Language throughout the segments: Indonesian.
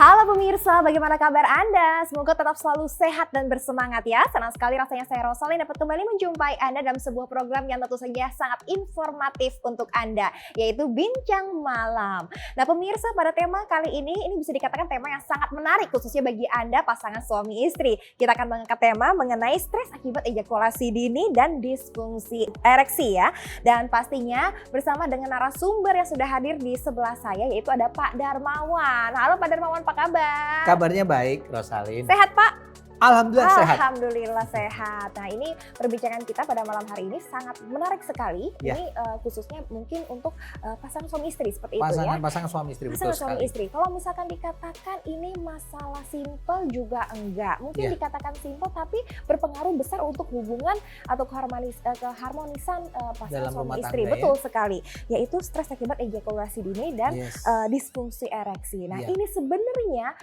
Halo pemirsa, bagaimana kabar Anda? Semoga tetap selalu sehat dan bersemangat ya. Senang sekali rasanya saya Rosalin dapat kembali menjumpai Anda dalam sebuah program yang tentu saja sangat informatif untuk Anda, yaitu Bincang Malam. Nah pemirsa, pada tema kali ini bisa dikatakan tema yang sangat menarik khususnya bagi Anda pasangan suami istri. Kita akan mengangkat tema mengenai stres akibat ejakulasi dini dan disfungsi ereksi ya. Dan pastinya bersama dengan narasumber yang sudah hadir di sebelah saya, yaitu ada Pak Darmawan. Halo Pak Darmawan, apa kabar? Kabarnya baik, Rosalin. Sehat Pak? Alhamdulillah sehat. Alhamdulillah sehat. Nah ini perbincangan kita pada malam hari ini sangat menarik sekali. Ya. Ini khususnya mungkin untuk pasangan suami istri seperti itu ya. Pasangan suami istri, Pasangan betul suami sekali. istri. Kalau misalkan dikatakan ini masalah simpel juga enggak. Mungkin Ya. dikatakan simpel tapi berpengaruh besar untuk hubungan atau keharmonisan pasangan Dalam suami rumah istri. tangga, Betul sekali. Yaitu stres akibat ejakulasi dini dan Yes. disfungsi ereksi. Nah Iya. ini sebenarnya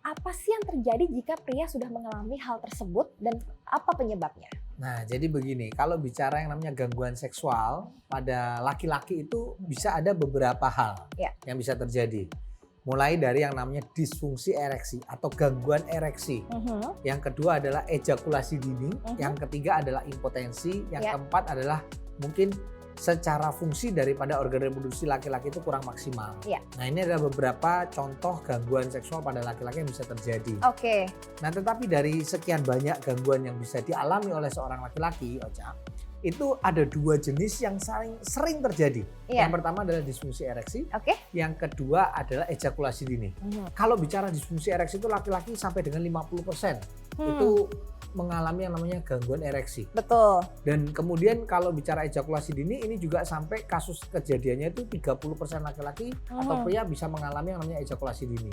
apa sih yang terjadi jika pria sudah mengalami hal tersebut dan apa penyebabnya? Nah, jadi begini, kalau bicara yang namanya gangguan seksual pada laki-laki itu bisa ada beberapa hal Ya. yang bisa terjadi. Mulai dari yang namanya disfungsi ereksi atau gangguan ereksi. Yang kedua adalah ejakulasi dini. Yang ketiga adalah impotensi. Yang Ya. keempat adalah mungkin secara fungsi daripada organ reproduksi laki-laki itu kurang maksimal. Ya. Nah, ini adalah beberapa contoh gangguan seksual pada laki-laki yang bisa terjadi. Oke. Nah, tetapi dari sekian banyak gangguan yang bisa dialami oleh seorang laki-laki, Ocha, itu ada dua jenis yang sering terjadi. Iya. Yang pertama adalah disfungsi ereksi, Oke. yang kedua adalah ejakulasi dini. Kalau bicara disfungsi ereksi itu laki-laki sampai dengan 50% itu mengalami yang namanya gangguan ereksi. Betul. Dan kemudian kalau bicara ejakulasi dini ini juga sampai kasus kejadiannya itu 30% laki-laki atau pria bisa mengalami yang namanya ejakulasi dini.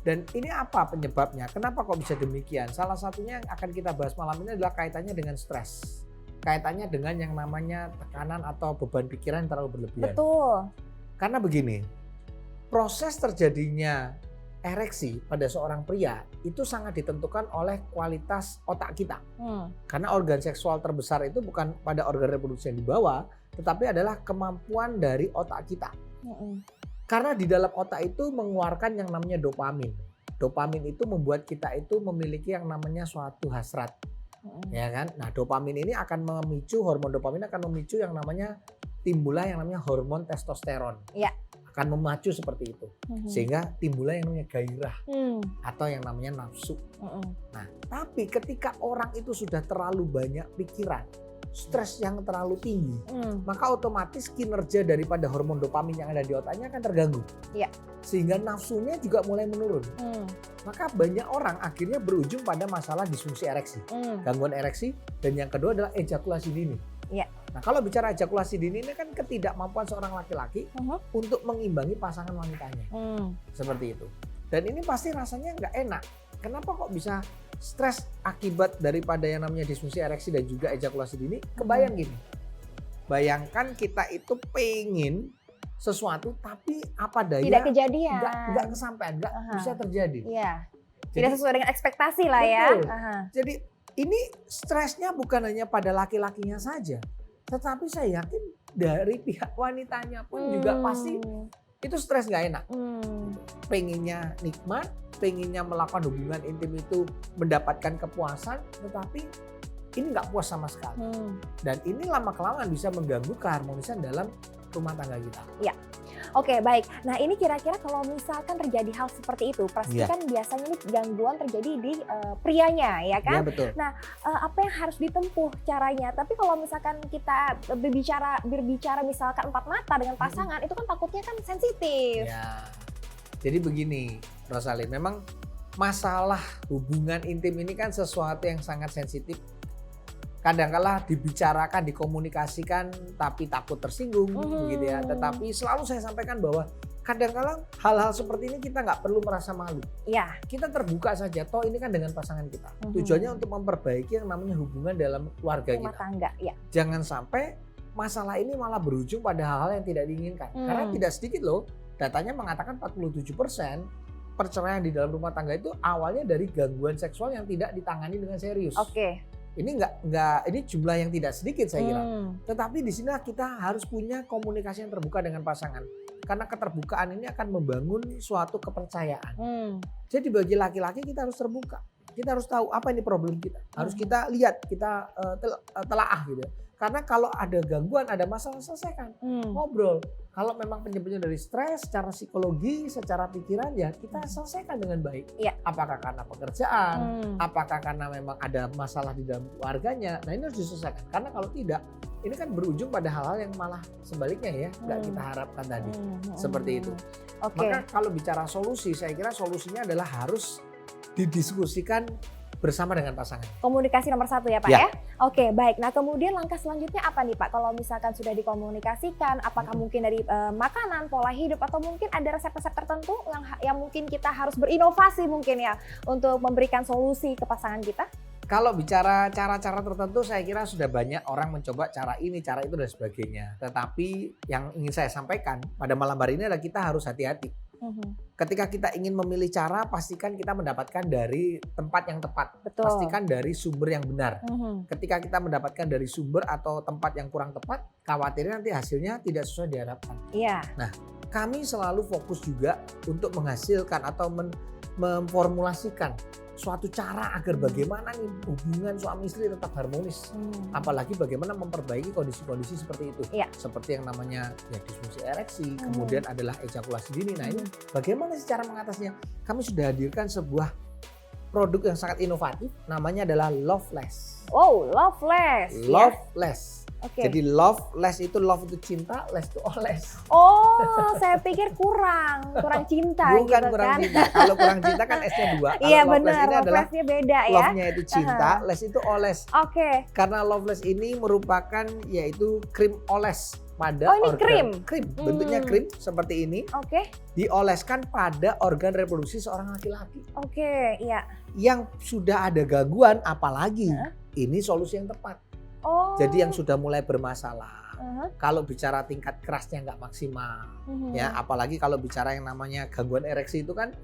Dan ini apa penyebabnya? Kenapa kok bisa demikian? Salah satunya yang akan kita bahas malam ini adalah kaitannya dengan stres. Kaitannya dengan yang namanya tekanan atau beban pikiran yang terlalu berlebihan. Betul. Karena begini, proses terjadinya ereksi pada seorang pria itu sangat ditentukan oleh kualitas otak kita. Karena organ seksual terbesar itu bukan pada organ reproduksi yang di bawah, tetapi adalah kemampuan dari otak kita. Karena di dalam otak itu mengeluarkan yang namanya dopamin. Dopamin itu membuat kita itu memiliki yang namanya suatu hasrat. Ya kan? Nah, dopamin ini akan memicu, hormon dopamin akan memicu yang namanya timbullah yang namanya hormon testosteron. Ya. Akan memacu seperti itu. Sehingga timbullah yang namanya gairah atau yang namanya nafsu. Nah, tapi ketika orang itu sudah terlalu banyak pikiran, stres yang terlalu tinggi, maka otomatis kinerja daripada hormon dopamin yang ada di otaknya akan terganggu. Iya. Sehingga nafsunya juga mulai menurun. Maka banyak orang akhirnya berujung pada masalah disfungsi ereksi, gangguan ereksi, dan yang kedua adalah ejakulasi dini. Iya. Nah, kalau bicara ejakulasi dini ini kan ketidakmampuan seorang laki-laki untuk mengimbangi pasangan wanitanya. Seperti itu. Dan ini pasti rasanya nggak enak. Kenapa kok bisa stres akibat daripada yang namanya disfungsi ereksi dan juga ejakulasi dini? Kebayang gini. Bayangkan kita itu pengen sesuatu tapi apa daya Tidak kejadian. nggak kesampaian, nggak bisa terjadi. Iya. Tidak Jadi, sesuai dengan ekspektasi lah ya. betul. Jadi ini stresnya bukan hanya pada laki-lakinya saja, tetapi saya yakin dari pihak wanitanya pun juga pasti itu stres nggak enak. Pengennya nikmat, pengennya melakukan hubungan intim itu mendapatkan kepuasan, tetapi ini nggak puas sama sekali. Dan ini lama-kelamaan bisa mengganggu keharmonisan dalam rumah tangga kita. Oke, baik. Nah ini kira-kira kalau misalkan terjadi hal seperti itu, pasti kan biasanya nih gangguan terjadi di prianya ya kan? Iya, betul. Apa yang harus ditempuh caranya? Tapi kalau misalkan kita berbicara misalkan empat mata dengan pasangan, itu kan takutnya kan sensitif. Ya. Jadi begini, Rosalin, memang masalah hubungan intim ini kan sesuatu yang sangat sensitif. Kadang-kala dibicarakan, dikomunikasikan, tapi takut tersinggung, begitu ya. Tetapi selalu saya sampaikan bahwa kadang-kala hal-hal seperti ini kita nggak perlu merasa malu. Iya. Kita terbuka saja, toh ini kan dengan pasangan kita. Tujuannya untuk memperbaiki yang namanya hubungan dalam keluarga Rumah kita. tangga, ya. Jangan sampai masalah ini malah berujung pada hal-hal yang tidak diinginkan. Karena tidak sedikit loh, datanya mengatakan 47% perceraian di dalam rumah tangga itu awalnya dari gangguan seksual yang tidak ditangani dengan serius. Oke. Ini ini jumlah yang tidak sedikit saya kira. Tetapi di sini kita harus punya komunikasi yang terbuka dengan pasangan. Karena keterbukaan ini akan membangun suatu kepercayaan. Jadi bagi laki-laki kita harus terbuka. Kita harus tahu apa ini problem kita. Harus kita lihat, kita telaah gitu. Karena kalau ada gangguan, ada masalah, selesaikan. Ngobrol. Kalau memang penyebabnya dari stres, secara psikologi, secara pikiran, ya kita selesaikan dengan baik. Iya. Apakah karena pekerjaan, apakah karena memang ada masalah di dalam keluarganya. Nah ini harus diselesaikan. Karena kalau tidak, ini kan berujung pada hal-hal yang malah sebaliknya ya, nggak kita harapkan tadi. Seperti itu. Maka kalau bicara solusi, saya kira solusinya adalah harus didiskusikan bersama dengan pasangan. Komunikasi nomor 1 ya Pak ya? Oke, baik. Nah kemudian langkah selanjutnya apa nih Pak? Kalau misalkan sudah dikomunikasikan, apakah mungkin dari makanan, pola hidup, atau mungkin ada resep-resep tertentu yang mungkin kita harus berinovasi mungkin ya untuk memberikan solusi ke pasangan kita? Kalau bicara cara-cara tertentu, saya kira sudah banyak orang mencoba cara ini, cara itu dan sebagainya. Tetapi yang ingin saya sampaikan pada malam hari ini adalah kita harus hati-hati. Ketika kita ingin memilih cara, pastikan kita mendapatkan dari tempat yang tepat. Betul. Pastikan dari sumber yang benar. Ketika kita mendapatkan dari sumber atau tempat yang kurang tepat, khawatirnya nanti hasilnya tidak sesuai diharapkan. Iya. Nah, kami selalu fokus juga untuk menghasilkan atau memformulasikan suatu cara agar bagaimana nih hubungan suami istri tetap harmonis. Apalagi bagaimana memperbaiki kondisi-kondisi seperti itu. Iya. Seperti yang namanya ya disfungsi ereksi, kemudian adalah ejakulasi dini. Nah ini bagaimana sih cara mengatasinya? Kami sudah hadirkan sebuah produk yang sangat inovatif, namanya adalah Loveless. Oh, Loveless. Loveless. Oke. Jadi love itu cinta, less itu oles. Oh, saya pikir kurang cinta. Bukan gitu kurang kan? cinta. Kalau kurang cinta kan S-nya 2. Iya Kalau benar, ini adalah Loveless-nya beda ya. love-nya itu cinta, less itu oles. Oke. Karena Loveless ini merupakan yaitu krim oles pada Oh, ini organ. krim? Bentuknya krim seperti ini. Oke. Dioleskan pada organ reproduksi seorang laki-laki. Oke, iya. Yang sudah ada gangguan, apalagi ini solusi yang tepat. Oh. Jadi yang sudah mulai bermasalah. Kalau bicara tingkat kerasnya nggak maksimal, ya apalagi kalau bicara yang namanya gangguan ereksi itu kan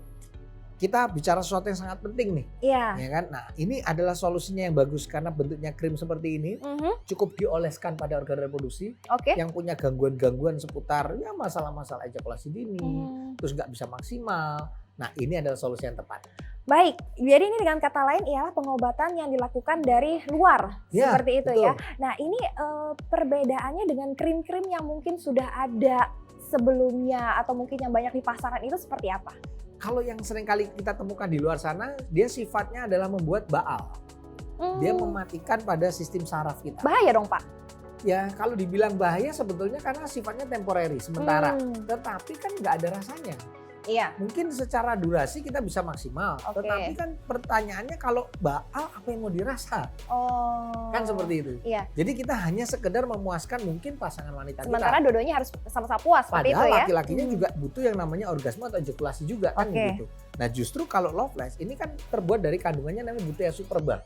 kita bicara sesuatu yang sangat penting nih, Iya. ya kan? Nah ini adalah solusinya yang bagus karena bentuknya krim seperti ini, cukup dioleskan pada organ reproduksi. Oke. Yang punya gangguan-gangguan seputar ya masalah-masalah ejakulasi dini, terus nggak bisa maksimal. Nah ini adalah solusi yang tepat. Baik, jadi ini dengan kata lain ialah pengobatan yang dilakukan dari luar, Ya, seperti itu betul. ya. Nah ini perbedaannya dengan krim-krim yang mungkin sudah ada sebelumnya atau mungkin yang banyak di pasaran itu seperti apa? Kalau yang sering kali kita temukan di luar sana, dia sifatnya adalah membuat baal. Dia mematikan pada sistem saraf kita. Bahaya dong Pak? Ya kalau dibilang bahaya sebetulnya karena sifatnya temporary, sementara. Tetapi kan nggak ada rasanya. Iya. Mungkin secara durasi kita bisa maksimal. Oke. Tetapi kan pertanyaannya kalau baal apa yang mau dirasa? Oh. Kan seperti itu. Iya. Jadi kita hanya sekedar memuaskan mungkin pasangan wanita Sementara kita. dua-duanya harus sama-sama puas seperti Padahal itu ya. laki-lakinya juga butuh yang namanya orgasme atau ejakulasi juga kan Oke. gitu. Nah justru kalau Loveless ini kan terbuat dari kandungannya namanya Butea Superba.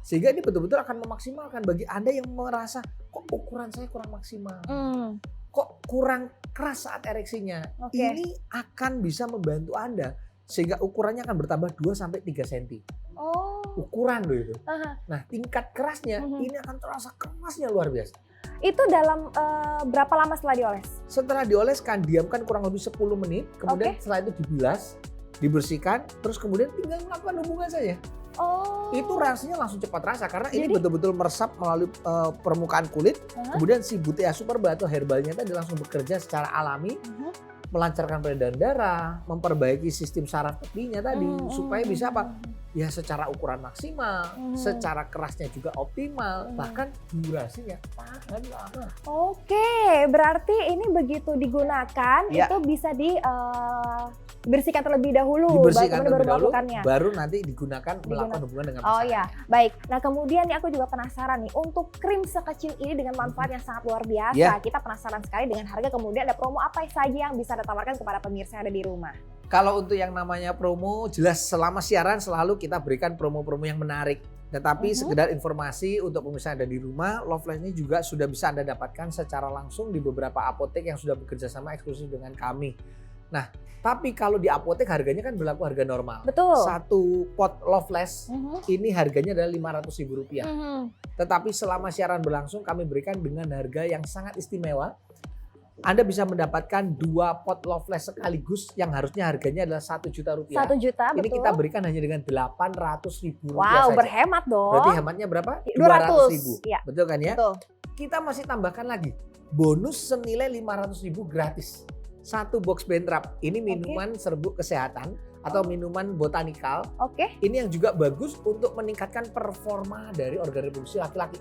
Sehingga ini betul-betul akan memaksimalkan bagi Anda yang merasa kok ukuran saya kurang maksimal. Kok kurang keras saat ereksinya. Oke. Ini akan bisa membantu Anda sehingga ukurannya akan bertambah 2-3 cm. Oh. Ukuran loh itu. Aha. Nah tingkat kerasnya ini akan terasa kerasnya luar biasa. Itu dalam berapa lama setelah dioles? Setelah dioleskan, diamkan kurang lebih 10 menit. Kemudian setelah itu dibilas, dibersihkan, terus kemudian tinggal melakukan hubungan saja. Oh. Itu reaksinya langsung cepat terasa karena ini Jadi- betul-betul meresap melalui permukaan kulit. Kemudian si Butea Superba atau herbalnya tadi langsung bekerja secara alami, melancarkan peredaran darah, memperbaiki sistem saraf tepinya tadi supaya bisa apa? Ya secara ukuran maksimal, secara kerasnya juga optimal, bahkan durasinya tahan lama. Oke, berarti ini begitu digunakan Ya. itu bisa dibersihkan terlebih dahulu, Dibersihkan baru terlebih dahulu, melakukannya. baru nanti digunakan melakukan hubungan dengan Oh pasangan. ya, baik. Nah kemudian nih aku juga penasaran nih, untuk krim sekecil ini dengan manfaat yang sangat luar biasa, Ya. kita penasaran sekali dengan harga, kemudian ada promo apa saja yang bisa ditawarkan kepada pemirsa yang ada di rumah? Kalau untuk yang namanya promo, jelas selama siaran selalu kita berikan promo-promo yang menarik. Tetapi sekedar informasi untuk pemirsa yang ada di rumah, Loveless ini juga sudah bisa Anda dapatkan secara langsung di beberapa apotek yang sudah bekerja sama eksklusif dengan kami. Nah, tapi kalau di apotek harganya kan berlaku harga normal. Betul. Satu pot Loveless ini harganya adalah Rp500.000. Tetapi selama siaran berlangsung kami berikan dengan harga yang sangat istimewa. Anda bisa mendapatkan 2 pot Loveless sekaligus yang harusnya harganya adalah Rp1 juta. 1 juta, Ini betul. kita berikan hanya dengan Rp800.000 Wow, saja. berhemat dong. Berarti hematnya berapa? 200. Iya. Betul kan ya? Betul. Kita masih tambahkan lagi bonus senilai Rp500.000 gratis. 1 box Bentrap. Ini minuman serbuk kesehatan atau minuman botanikal. Oke. Ini yang juga bagus untuk meningkatkan performa dari organ reproduksi laki-laki.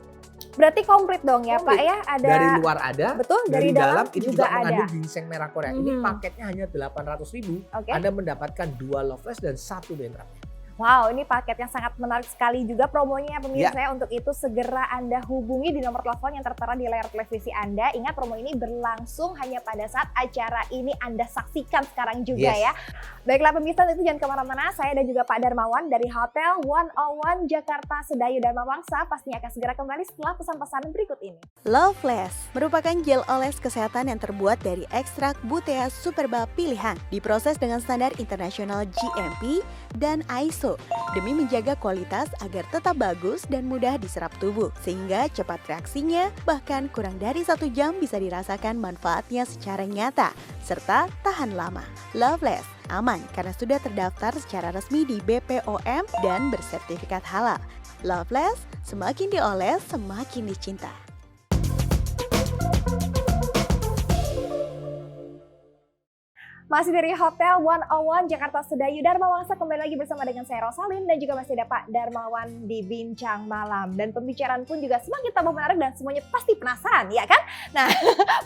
Berarti komplit dong ya Pak Komplit. ya? Ada. Dari luar ada, Betul, dari dalam ini juga juga mengandung ada. ginseng merah Korea. Ini paketnya hanya Rp800.000. Oke. Anda mendapatkan 2 Loveless dan 1 Bentrap. Wow, ini paket yang sangat menarik sekali juga promonya pemirsa ya. Untuk itu segera Anda hubungi di nomor telepon yang tertera di layar televisi Anda. Ingat promo ini berlangsung hanya pada saat acara ini Anda saksikan sekarang juga ya. Baiklah pemirsa, itu jangan kemana-mana. Saya dan juga Pak Darmawan dari Hotel 101 Jakarta Sedayu Dharma Wangsa pastinya akan segera kembali setelah pesan-pesan berikut ini. Loveless merupakan gel oles kesehatan yang terbuat dari ekstrak Butea Superba pilihan, diproses dengan standar internasional GMP dan ISO demi menjaga kualitas agar tetap bagus dan mudah diserap tubuh, sehingga cepat reaksinya, bahkan kurang dari 1 jam bisa dirasakan manfaatnya secara nyata, serta tahan lama. Loveless aman karena sudah terdaftar secara resmi di BPOM dan bersertifikat halal. Loveless, semakin dioles, semakin dicinta. Masih dari Hotel 101 Jakarta Sedayu Dharma Wangsa, kembali lagi bersama dengan saya Rosalin dan juga masih ada Pak Darmawan di Bincang Malam. Dan pembicaraan pun juga semakin tambah menarik dan semuanya pasti penasaran, ya kan? Nah,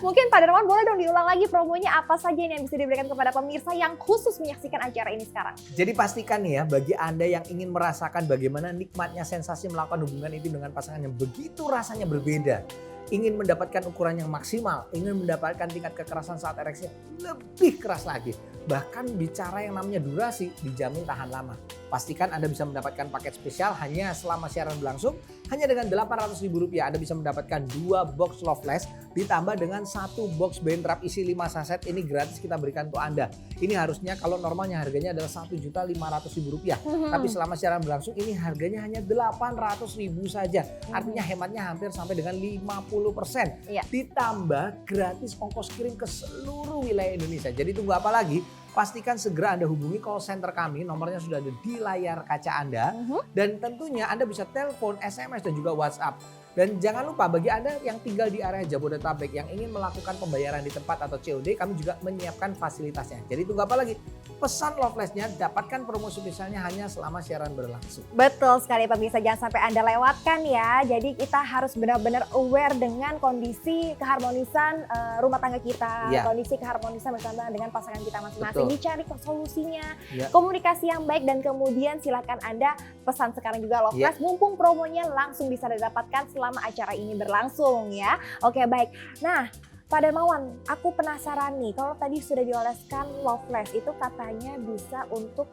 mungkin Pak Darmawan boleh dong diulang lagi promonya apa saja yang bisa diberikan kepada pemirsa yang khusus menyaksikan acara ini sekarang. Jadi pastikan nih ya, bagi Anda yang ingin merasakan bagaimana nikmatnya sensasi melakukan hubungan intim dengan pasangan yang begitu rasanya berbeda, ingin mendapatkan ukuran yang maksimal, ingin mendapatkan tingkat kekerasan saat ereksi lebih keras lagi, bahkan bicara yang namanya durasi dijamin tahan lama. Pastikan Anda bisa mendapatkan paket spesial hanya selama siaran berlangsung. Hanya dengan Rp800.000 Anda bisa mendapatkan 2 box Loveless ditambah dengan 1 box Bentrap isi 5 saset. Ini gratis kita berikan untuk Anda. Ini harusnya kalau normalnya harganya adalah Rp1.500.000. Tapi selama siaran berlangsung ini harganya hanya Rp800.000 saja. Artinya hematnya hampir sampai dengan 50%. Iya. Ditambah gratis ongkos kirim ke seluruh wilayah Indonesia. Jadi tunggu apa lagi? Pastikan segera Anda hubungi call center kami, nomornya sudah ada di layar kaca Anda. Dan tentunya Anda bisa telepon, SMS, dan juga WhatsApp. Dan jangan lupa bagi Anda yang tinggal di area Jabodetabek yang ingin melakukan pembayaran di tempat atau COD, kami juga menyiapkan fasilitasnya. Jadi tunggu apa lagi? Pesan Loveless-nya, dapatkan promo spesialnya hanya selama siaran berlangsung. Betul sekali pemirsa, jangan sampai Anda lewatkan ya. Jadi kita harus benar-benar aware dengan kondisi keharmonisan rumah tangga kita, kondisi keharmonisan bersama dengan pasangan kita masing-masing. Dicari solusinya, komunikasi yang baik, dan kemudian silakan Anda pesan sekarang juga Loveless. Mumpung promonya langsung bisa didapatkan selama acara ini berlangsung ya. Oke, baik. Nah, Pak Darmawan, aku penasaran nih, kalau tadi sudah dioleskan Loveless itu katanya bisa untuk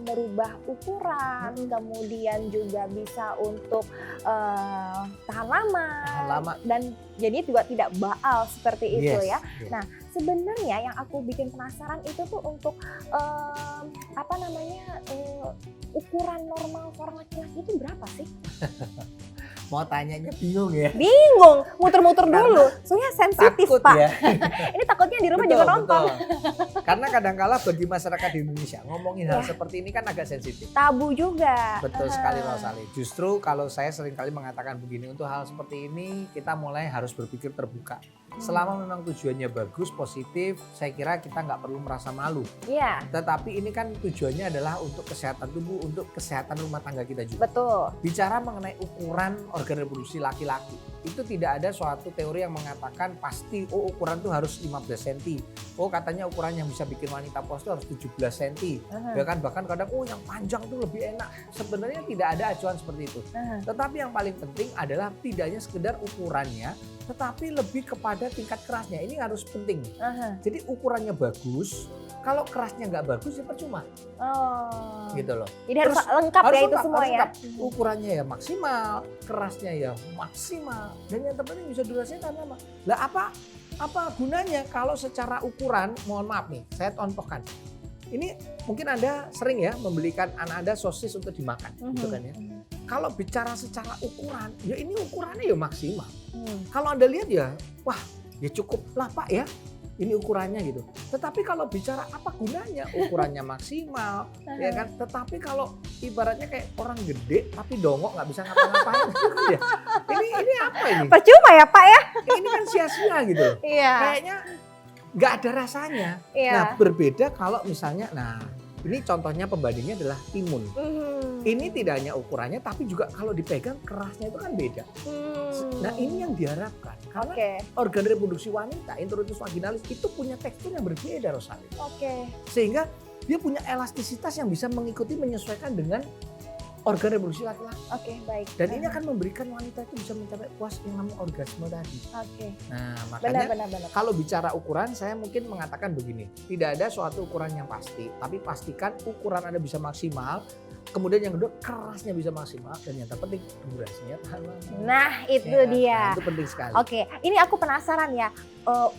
merubah ukuran, kemudian juga bisa untuk tahan lama, dan jadi juga tidak baal seperti itu ya. Nah, sebenarnya yang aku bikin penasaran itu tuh untuk ukuran normal seorang laki-laki itu berapa sih? Mau tanyanya bingung ya? Bingung, muter-muter dulu. Soalnya sensitif, Pak. Ya. Ini takutnya di rumah juga nonton. Karena kadang-kala bagi masyarakat di Indonesia ngomongin hal seperti ini kan agak sensitif. Tabu juga. Betul sekali Rosali. Justru kalau saya seringkali mengatakan begini, untuk hal seperti ini kita mulai harus berpikir terbuka. Selama memang tujuannya bagus, positif, saya kira kita nggak perlu merasa malu. Iya. Tetapi ini kan tujuannya adalah untuk kesehatan tubuh, untuk kesehatan rumah tangga kita juga. Betul. Bicara mengenai ukuran organ reproduksi laki-laki, itu tidak ada suatu teori yang mengatakan pasti ukuran itu harus 15 cm. Katanya ukuran yang bisa bikin wanita puas itu harus 17 cm. Bahkan kadang yang panjang itu lebih enak. Sebenarnya tidak ada acuan seperti itu. Tetapi yang paling penting adalah tidak hanya sekedar ukurannya, tetapi lebih kepada tingkat kerasnya. Ini harus penting. Jadi ukurannya bagus, kalau kerasnya nggak bagus ya percuma. Gitu loh. Jadi harus lengkap ya itu semua ya. Ukurannya ya maksimal, kerasnya ya maksimal, dan yang terpenting bisa durasinya tahan lama. Lah apa gunanya kalau secara ukuran, mohon maaf nih, saya contohkan. Ini mungkin Anda sering ya membelikan anak Anda sosis untuk dimakan, gitu kan ya. Kalau bicara secara ukuran, ya ini ukurannya ya maksimal. Kalau Anda lihat ya, wah ya cukup lah Pak ya, ini ukurannya gitu. Tetapi kalau bicara apa gunanya, ukurannya maksimal, ya kan. Tetapi kalau ibaratnya kayak orang gede tapi dongok nggak bisa ngapa-ngapain, ya. Ini apa ini? Percuma ya Pak ya? Ini kan sia-sia gitu. Iya. Kayaknya nggak ada rasanya. Iya. Nah berbeda kalau misalnya, nah ini contohnya pembandingnya adalah timun. Ini tidak hanya ukurannya tapi juga kalau dipegang kerasnya itu kan beda. Nah ini yang diharapkan karena organ reproduksi wanita, introitus vaginalis itu punya tekstur yang berbeda Rosalie. Sehingga dia punya elastisitas yang bisa mengikuti menyesuaikan dengan organ reproduksi laki-laki. Baik. Dan ini akan memberikan wanita itu bisa mencapai puas yang namanya orgasme tadi. Nah makanya Benar. kalau bicara ukuran saya mungkin mengatakan begini, tidak ada suatu ukuran yang pasti, tapi pastikan ukuran Anda bisa maksimal. Kemudian yang kedua kerasnya bisa maksimal dan yang terpenting durasinya tahan lama. Nah itu dia. Nah, itu penting sekali. Ini aku penasaran ya,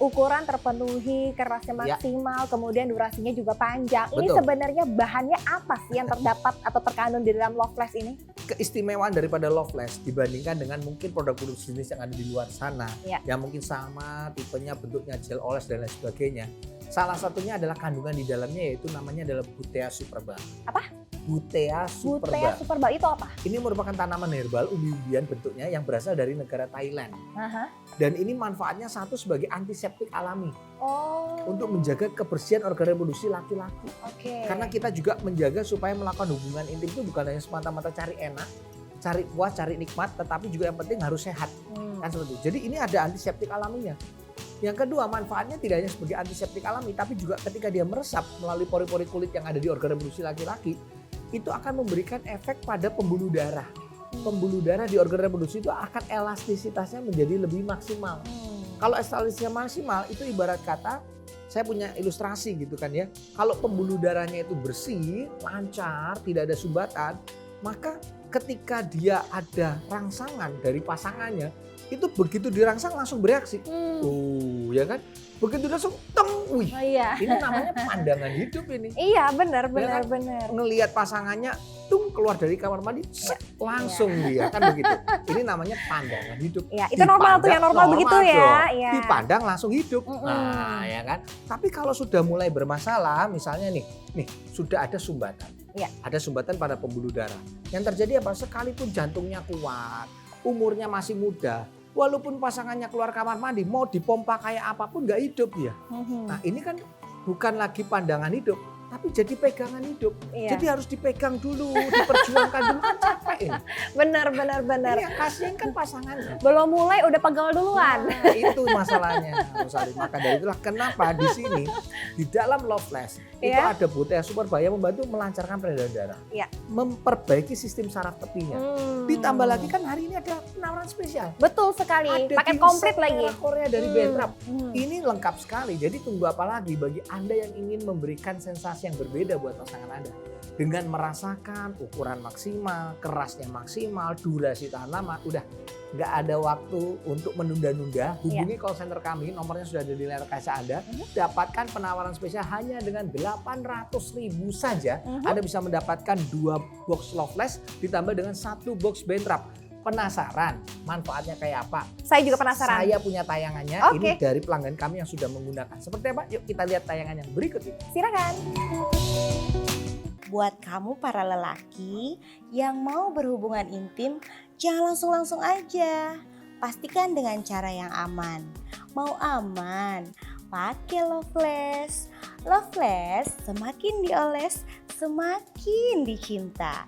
ukuran terpenuhi, kerasnya maksimal, kemudian durasinya juga panjang. Ini Betul. sebenarnya bahannya apa sih yang terdapat atau terkandung di dalam Loveless ini? Keistimewaan daripada Loveless dibandingkan dengan mungkin produk-produk jenis yang ada di luar sana, yang mungkin sama tipenya, bentuknya gel oles dan lain sebagainya. Salah satunya adalah kandungan di dalamnya yaitu namanya adalah Butea superba. Apa? Butea superba. Butea superba itu apa? Ini merupakan tanaman herbal umbi-umbian bentuknya yang berasal dari negara Thailand. Dan ini manfaatnya satu sebagai antiseptik alami untuk menjaga kebersihan organ reproduksi laki-laki. Karena kita juga menjaga supaya melakukan hubungan intim itu bukan hanya semata-mata cari enak, cari puas, cari nikmat, tetapi juga yang penting harus sehat. Kan seperti itu. Jadi ini ada antiseptik alaminya. Yang kedua, manfaatnya tidak hanya sebagai antiseptik alami, tapi juga ketika dia meresap melalui pori-pori kulit yang ada di organ reproduksi laki-laki, itu akan memberikan efek pada pembuluh darah. Pembuluh darah di organ reproduksi itu akan elastisitasnya menjadi lebih maksimal. Kalau elastisitasnya maksimal, itu ibarat kata, saya punya ilustrasi gitu kan ya. Kalau pembuluh darahnya itu bersih, lancar, tidak ada sumbatan, maka ketika dia ada rangsangan dari pasangannya, itu begitu dirangsang langsung bereaksi. Ya kan? Begitu langsung wih. Ini namanya pandangan hidup ini. Iya, benar. Ngelihat pasangannya keluar dari kamar mandi, langsung dia kan begitu. Ini namanya pandangan hidup. Itu normal tuh, yang normal begitu ya. Dipandang langsung hidup. Nah, ya kan? Tapi kalau sudah mulai bermasalah, misalnya nih sudah ada sumbatan. Ada sumbatan pada pembuluh darah. Yang terjadi apa? Sekalipun jantungnya kuat, umurnya masih muda, walaupun pasangannya keluar kamar mandi, mau dipompa kayak apapun nggak hidup dia. Nah ini kan bukan lagi pandangan hidup, tapi jadi pegangan hidup. Jadi harus dipegang dulu, diperjuangkan dulu, kan capek ini. Benar. Ini yang kasihan kan pasangannya. Belum mulai udah pegal duluan. Nah, itu masalahnya, Rosalie. Maka dari itulah kenapa di sini di dalam Loveless itu ada Butea superba yang membantu melancarkan peredaran darah, memperbaiki sistem saraf tepinya. Ditambah lagi kan hari ini ada penawaran spesial. Betul sekali. Paket komplit lagi. Korea dari Bentrap. Ini lengkap sekali. Jadi tunggu apa lagi bagi Anda yang ingin memberikan sensasi yang berbeda buat pasangan Anda. Dengan merasakan ukuran maksimal, kerasnya maksimal, durasi tahan lama, udah nggak ada waktu untuk menunda-nunda. Hubungi call center kami, nomornya sudah ada di layar kaca Anda. Dapatkan penawaran spesial hanya dengan 800.000 saja. Anda bisa mendapatkan 2 box Loveless ditambah dengan 1 box Bentrap. Penasaran manfaatnya kayak apa? Saya juga penasaran. Saya punya tayangannya. Ini dari pelanggan kami yang sudah menggunakan. Seperti apa? Yuk kita lihat tayangan yang berikut ini. Silakan. Buat kamu para lelaki yang mau berhubungan intim, jangan langsung-langsung aja. Pastikan dengan cara yang aman. Mau aman, pakai Loveless. Loveless semakin dioles, semakin dicinta.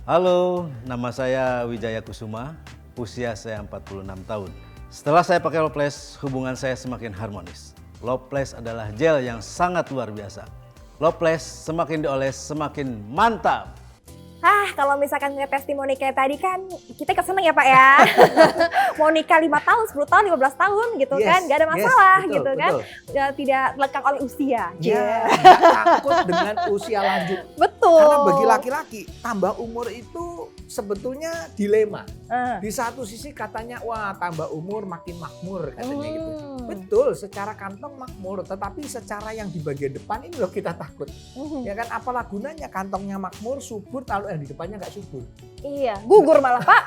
Halo, nama saya Wijaya Kusuma, usia saya 46 tahun. Setelah saya pakai Loveless, hubungan saya semakin harmonis. Loveless adalah gel yang sangat luar biasa. Loveless semakin dioles semakin mantap. Kalau misalkan ngeliat testimoni kayak tadi kan kita keseneng ya Pak ya. Mau nikah 5 tahun, 10 tahun, 15 tahun gitu kan. Gak ada masalah betul, gitu kan. Tidak lekang oleh usia. Gak takut dengan usia lanjut. Betul. Karena bagi laki-laki tambah umur itu sebetulnya dilema. Di satu sisi katanya wah tambah umur makin makmur katanya gitu. Betul, secara kantong makmur, tetapi secara yang di bagian depan ini loh kita takut. Ya kan, apalah gunanya kantongnya makmur, subur, kalau yang di depannya nggak subur. Iya, gugur malah Pak.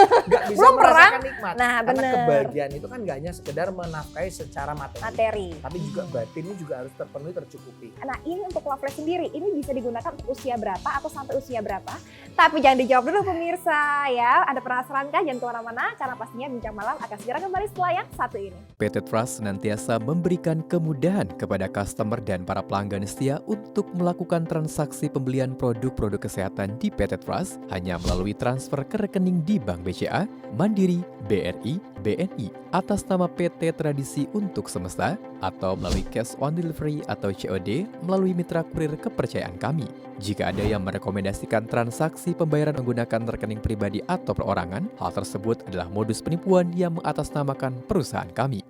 nggak bisa Belum merasakan perang. nikmat. Nah, Karena bener. kebahagiaan itu kan nggak hanya sekedar menafkahi secara materi. Tapi juga batinnya juga harus terpenuhi, tercukupi. Nah ini untuk Loveless sendiri, ini bisa digunakan untuk usia berapa atau sampai usia berapa? Tapi jangan dijawab dulu pemirsa ya. Anda penasaran kan? Jangan kemana-mana karena pastinya Bincang Malam akan segera kembali setelah yang satu ini. PT Trust senantiasa memberikan kemudahan kepada customer dan para pelanggan setia untuk melakukan transaksi pembelian produk-produk kesehatan di PT Trust hanya melalui transfer ke rekening di Bank BCA, Mandiri, BRI, BNI atas nama PT Tradisi Untuk Semesta atau melalui cash on delivery atau COD melalui mitra kurir kepercayaan kami. Jika ada yang merekomendasikan transaksi pembayaran menggunakan rekening pribadi atau perorangan, hal tersebut adalah modus penipuan yang mengatasnamakan perusahaan kami.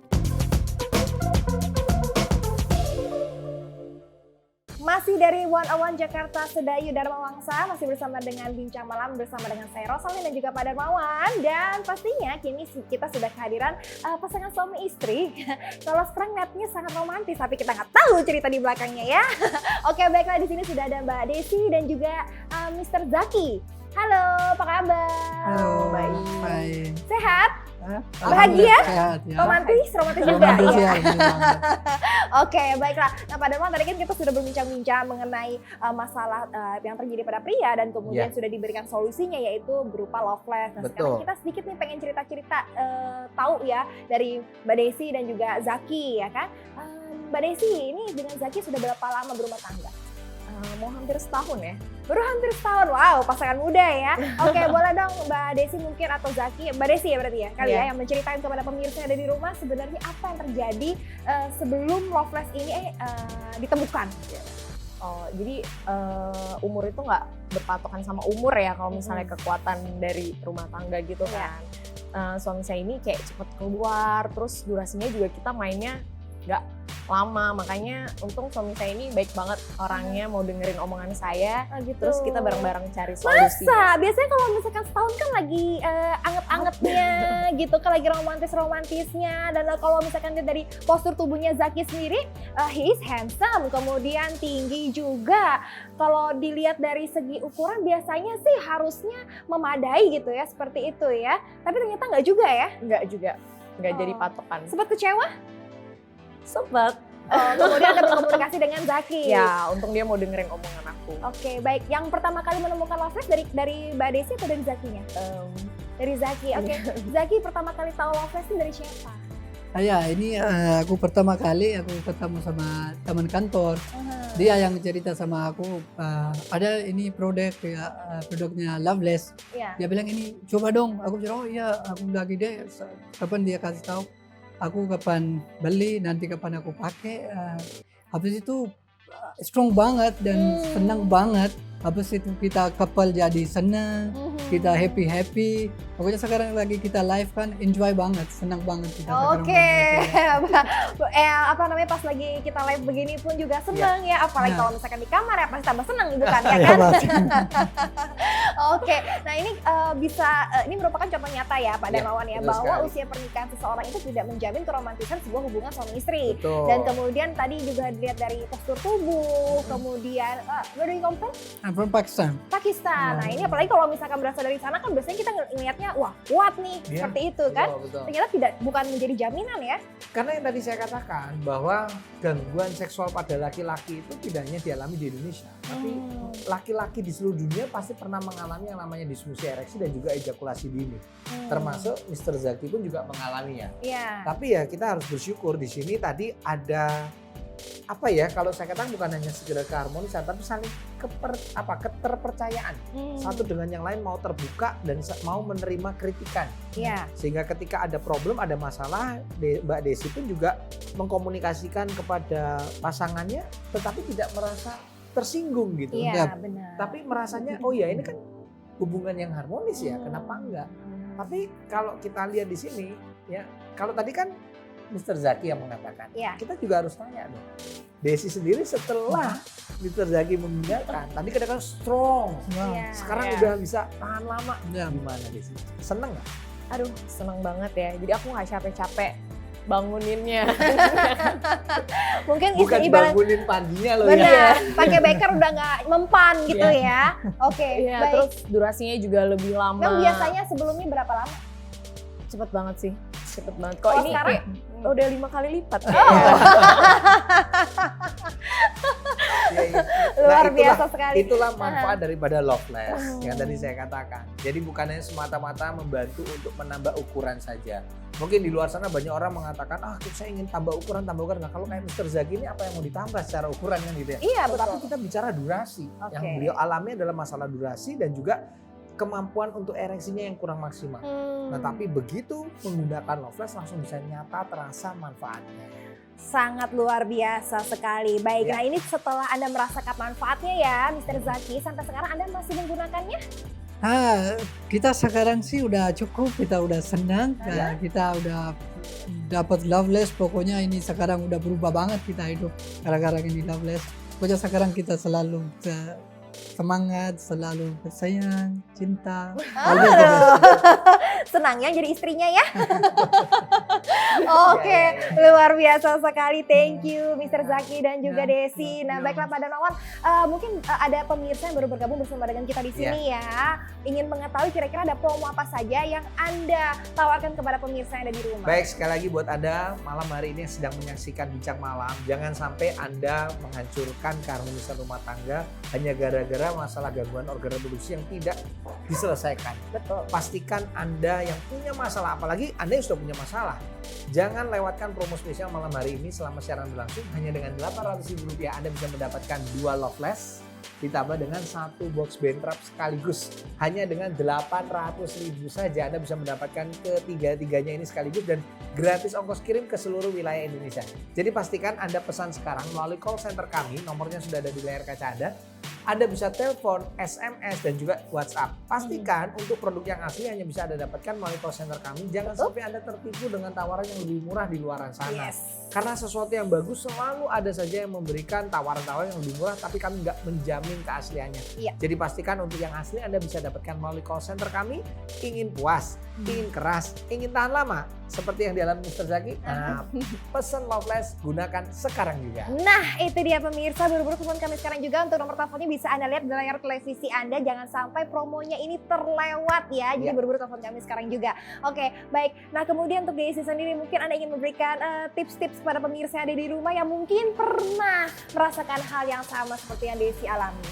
Masih dari 101 Jakarta Sedayu Dharma Wangsa, masih bersama dengan Bincang Malam bersama dengan saya Rosalin dan juga Pak Darmawan. Dan pastinya kini kita sudah kehadiran pasangan suami istri. Kalau sekarang lihatnya sangat romantis, tapi kita nggak tahu cerita di belakangnya ya. Oke, baiklah, di sini sudah ada Mbak Desi dan juga Mr. Zaki. Halo, apa kabar? Halo, Baik. Sehat? Bahagia? Alhamdulillah sehat ya. Romantis juga Romantis ya. ya, alhamdulillah. Oke, baiklah. Nah, Pak Darmawan, tadi kan kita sudah berbincang-bincang mengenai masalah yang terjadi pada pria dan kemudian sudah diberikan solusinya yaitu berupa Loveless. Nah, sekarang kita sedikit nih pengen cerita-cerita tahu ya dari Mbak Desi dan juga Zaki ya kan. Mbak Desi ini dengan Zaki sudah berapa lama berumah tangga? Mau hampir setahun ya. Baru hampir setahun, wow, pasangan muda ya. Oke, boleh dong Mbak Desi mungkin atau Zaki, Mbak Desi ya berarti ya, kali ya yang menceritain kepada pemirsa yang ada di rumah sebenarnya apa yang terjadi sebelum Loveless ini ditemukan. Oh, jadi umur itu nggak berpatokan sama umur ya kalau misalnya kekuatan dari rumah tangga gitu kan. Suami saya ini kayak cepet keluar, terus durasinya juga kita mainnya nggak lama, makanya untung suami saya ini baik banget orangnya, mau dengerin omongan saya, Gitu. terus kita bareng-bareng cari solusi. Masa? Biasanya kalau misalkan setahun kan lagi anget-angetnya gitu kan, lagi romantis-romantisnya. Dan kalau misalkan dari postur tubuhnya Zaki sendiri, he is handsome, kemudian tinggi juga. Kalau dilihat dari segi ukuran biasanya sih harusnya memadai gitu ya, seperti itu ya. Tapi ternyata nggak juga ya? Nggak juga, nggak jadi patokan. Sempat kecewa? Sempet. Kemudian ada berkomunikasi dengan Zaki. Ya, untung dia mau dengerin omongan aku. Oke, baik. Yang pertama kali menemukan Loveless dari Mbak Desi atau dari Zakinya? Dari Zaki. Oke. Zaki pertama kali tahu Loveless itu dari siapa? Ya, ini aku pertama kali aku ketemu sama teman kantor. Dia yang cerita sama aku, ada ini produknya Loveless. Iya. Dia bilang ini coba dong. Aku bilang oh iya, aku lagi deh. Kapan dia kasih tahu? Aku kapan beli, nanti kapan aku pakai. Habis itu strong banget dan senang banget. Habis itu kita couple jadi senang, kita happy. Pokoknya sekarang lagi kita live kan, enjoy banget, senang banget kita. Oke, apa namanya pas lagi kita live begini pun juga senang ya. Apalagi kalau misalkan di kamar ya pasti tambah senang bukan ya kan? Oke, nah ini ini merupakan contoh nyata ya Pak Darmawan ya, bahwa usia pernikahan seseorang itu tidak menjamin keromantisan sebuah hubungan suami istri. Betul. Dan kemudian tadi juga dilihat dari postur tubuh, kemudian where do you come from? I'm from Pakistan. Pakistan. Nah ini apalagi kalau misalkan berasal dari sana kan biasanya kita ngelihatnya wah kuat nih seperti itu kan. Betul. Ternyata bukan menjadi jaminan ya. Karena yang tadi saya katakan bahwa gangguan seksual pada laki-laki itu tidak hanya dialami di Indonesia, tapi laki-laki di seluruh dunia pasti pernah mengalami yang namanya disfungsi ereksi dan juga ejakulasi dini. Termasuk Mr. Zaki pun juga mengalaminya. Iya. Tapi ya kita harus bersyukur di sini tadi ada apa ya, kalau saya katakan bukan hanya sekedar keharmonisan tapi saling keterpercayaan. Satu dengan yang lain mau terbuka dan mau menerima kritikan. Iya. Sehingga ketika ada problem, ada masalah, Mbak Desi pun juga mengkomunikasikan kepada pasangannya tetapi tidak merasa tersinggung gitu. Iya, benar. Tapi merasanya oh ya ini kan hubungan yang harmonis ya, kenapa enggak? Tapi kalau kita lihat di sini ya, kalau tadi kan Mr. Zaki yang mengatakan, kita juga harus tanya dong. Desi sendiri setelah Mr. Zaki meninggalkan, tadi kadang-kadang strong, sekarang udah bisa tahan lama. Gimana Desi? Seneng nggak? Aduh, seneng banget ya. Jadi aku nggak capek-capek banguninnya. Mungkin Bukan istri ibarat bangunin paginya loh ya. benar, pakai beker udah nggak mempan gitu ya. Oke, Iya, baik. terus durasinya juga lebih lama. Memang biasanya sebelumnya berapa lama? Cepet banget sih, cepet banget. Kok Kalau ini sekarang? kayak udah 5 kali lipat. Iya. Luar Nah, biasa sekali. Itulah manfaat daripada Loveless yang tadi saya katakan. Jadi bukannya semata-mata membantu untuk menambah ukuran saja. Mungkin di luar sana banyak orang mengatakan, saya ingin tambah ukuran. Nah kalau kayak Mr. Zaki ini apa yang mau ditambah secara ukuran kan gitu ya. Iya, Tetapi betul. kita bicara durasi. Oke. Yang beliau alami adalah masalah durasi dan juga kemampuan untuk ereksinya yang kurang maksimal. Nah tapi begitu menggunakan Loveless langsung bisa nyata terasa manfaatnya. Sangat luar biasa sekali. Baik, Ya. nah ini setelah Anda merasakan manfaatnya ya, Mr. Zaki, sampai sekarang Anda masih menggunakannya? Kita sekarang sih udah cukup, kita udah senang, kita udah dapat Loveless. Pokoknya ini sekarang udah berubah banget kita hidup gara-gara ini Loveless. Pokoknya sekarang kita selalu semangat, selalu bersayang, cinta. Always the best. Senangnya jadi istrinya ya. Oke, luar biasa sekali. Thank you Mr. Zaki dan juga Desi. Nah, baiklah Pak Darmawan, mungkin ada pemirsa yang baru bergabung bersama dengan kita di sini ya. Ingin mengetahui kira-kira ada promo apa saja yang Anda tawarkan kepada pemirsa yang ada di rumah. Baik, sekali lagi buat Anda malam hari ini yang sedang menyaksikan Bincang Malam, jangan sampai Anda menghancurkan keharmonisan rumah tangga hanya gara-gara masalah gangguan organ reproduksi yang tidak diselesaikan. Betul. Pastikan Anda yang punya masalah, apalagi Anda yang sudah punya masalah, jangan lewatkan promo spesial malam hari ini selama siaran berlangsung. Hanya dengan Rp800.000 Anda bisa mendapatkan 2 Loveless ditambah dengan 1 box Bentrap sekaligus. Hanya dengan Rp800.000 saja Anda bisa mendapatkan ketiga-tiganya ini sekaligus dan gratis ongkos kirim ke seluruh wilayah Indonesia. Jadi pastikan Anda pesan sekarang melalui call center kami, nomornya sudah ada di layar kaca Anda. Anda bisa telepon, SMS, dan juga WhatsApp. Pastikan untuk produk yang asli hanya bisa Anda dapatkan melalui call center kami. Jangan sampai Anda tertipu dengan tawaran yang lebih murah di luaran sana. Yes. Karena sesuatu yang bagus selalu ada saja yang memberikan tawaran-tawaran yang lebih murah, tapi kami nggak menjamin keasliannya. Iya. Jadi pastikan untuk yang asli Anda bisa dapatkan melalui call center kami. Ingin puas, ingin keras, ingin tahan lama, seperti yang dialami Mr. Zaki. Nah, pesen Loveless, gunakan sekarang juga. Nah, itu dia pemirsa, buru-buru telepon kami sekarang juga. Untuk nomor teleponnya bisa Anda lihat di layar televisi Anda. Jangan sampai promonya ini terlewat ya. Jadi buru-buru telepon kami sekarang juga. Oke, baik. Nah, kemudian untuk Desi sendiri mungkin Anda ingin memberikan tips-tips kepada pemirsa yang ada di rumah yang mungkin pernah merasakan hal yang sama seperti yang Desi alami.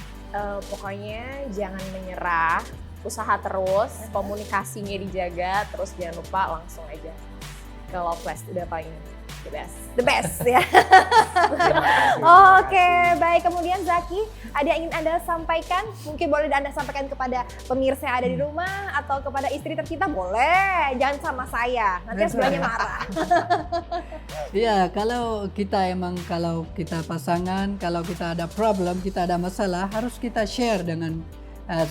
Pokoknya jangan menyerah, usaha terus, komunikasinya dijaga, terus jangan lupa langsung aja ke Loveless, udah paling the best. The best ya. Terima kasih. Oke, baik. Kemudian Zaki, ada yang ingin Anda sampaikan? Mungkin boleh Anda sampaikan kepada pemirsa yang ada di rumah atau kepada istri tercinta, boleh. Jangan sama saya, nanti sebelahnya marah. Iya, kalau kita pasangan, kalau kita ada problem, kita ada masalah, harus kita share dengan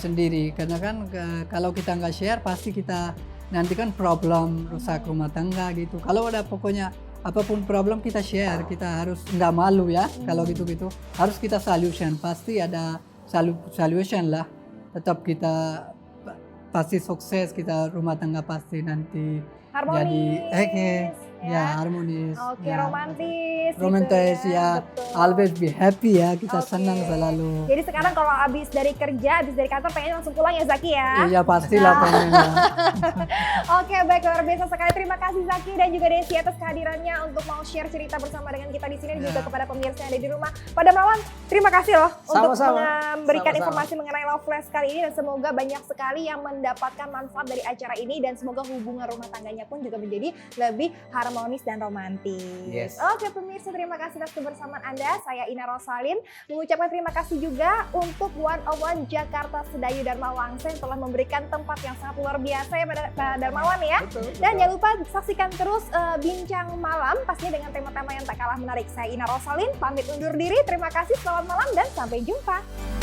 sendiri. Karena kan kalau kita nggak share, pasti kita nanti kan problem rusak rumah tangga gitu. Kalau ada pokoknya apapun problem kita share, kita harus nggak malu ya. Kalau gitu-gitu harus kita solution, pasti ada solution lah. Tetap kita pasti sukses, kita rumah tangga pasti nanti Harmonis. jadi harmonis. Oke, ya. romantis. Romantis gitu ya, Betul. always be happy ya, kita Oke. senang selalu. Jadi sekarang kalau habis dari kerja, habis dari kantor pengen langsung pulang ya Zaki ya? Iya pastilah pengen. Oke, baik, luar biasa sekali. Terima kasih Zaki dan juga Desi atas kehadirannya untuk mau share cerita bersama dengan kita di sini dan juga kepada pemirsa yang ada di rumah. Pada Melawan, terima kasih loh untuk Sama-sama. memberikan Sama-sama. informasi mengenai Loveless kali ini dan semoga banyak sekali yang mendapatkan manfaat dari acara ini dan semoga hubungan rumah tangganya pun juga menjadi lebih harmonis dan romantis. Yes. Oke pemirsa, terima kasih atas kebersamaan Anda. Saya Ina Rosalin mengucapkan terima kasih juga untuk 101 Jakarta Sedayu Dharma Wangsa yang telah memberikan tempat yang sangat luar biasa ya Pak Darmawan ya. Betul. Dan jangan lupa saksikan terus Bincang Malam pastinya dengan tema-tema yang tak kalah menarik. Saya Ina Rosalin pamit undur diri. Terima kasih, selamat malam dan sampai jumpa.